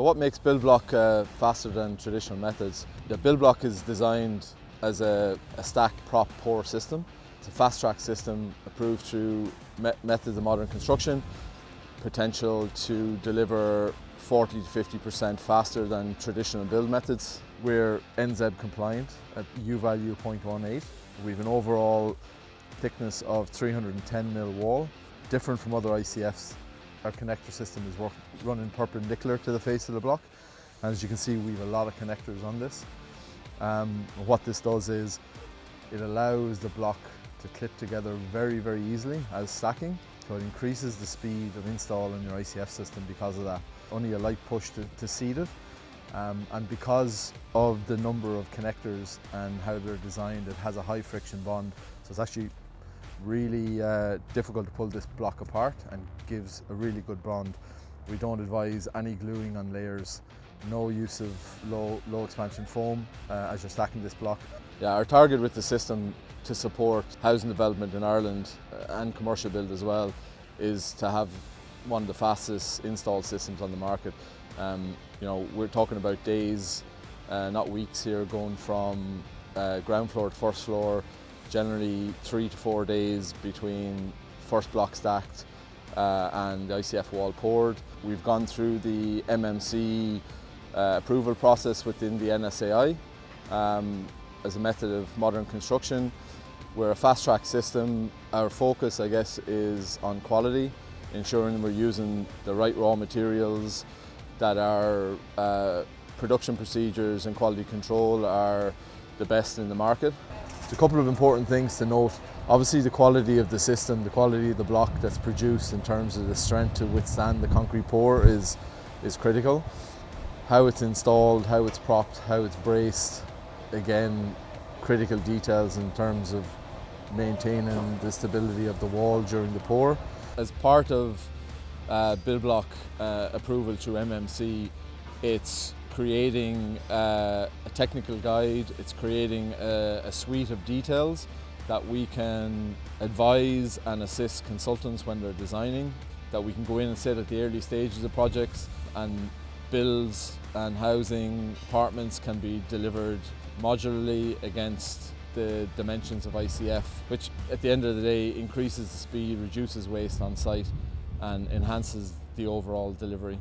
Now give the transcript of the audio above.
What makes Buildblock faster than traditional methods? The Buildblock is designed as a stack prop pour system. It's a fast track system approved through methods of modern construction, potential to deliver 40 to 50% faster than traditional build methods. We're NZ compliant at U value 0.18. We have an overall thickness of 310 mm wall. Different from other ICFs, our connector system is running perpendicular to the face of the block. And as you can see, we have a lot of connectors on this. What this does is it allows the block to clip together very, very easily as stacking. So it increases the speed of install in your ICF system because of that. Only a light push to seat it. And because of the number of connectors and how they're designed, it has a high friction bond. So it's actually really difficult to pull this block apart and gives a really good bond. We don't advise any gluing on layers, no use of low expansion foam as you're stacking this block. Yeah, our target with the system to support housing development in Ireland and commercial build as well is to have one of the fastest installed systems on the market. We're talking about days, not weeks here, going from ground floor to first floor, generally 3 to 4 days between first block stacked and the ICF wall poured. We've gone through the MMC approval process within the NSAI as a method of modern construction. We're a fast track system. Our focus, I guess, is on quality, ensuring we're using the right raw materials, that our production procedures and quality control are the best in the market. A couple of important things to note. Obviously the quality of the system, the quality of the block that's produced in terms of the strength to withstand the concrete pour is critical. How it's installed, how it's propped, how it's braced, again, critical details in terms of maintaining the stability of the wall during the pour. As part of Buildblock approval through MMC, it's creating a technical guide, it's creating a suite of details that we can advise and assist consultants when they're designing, that we can go in and sit at the early stages of projects, and builds and housing apartments can be delivered modularly against the dimensions of ICF, which at the end of the day increases the speed, reduces waste on site and enhances the overall delivery.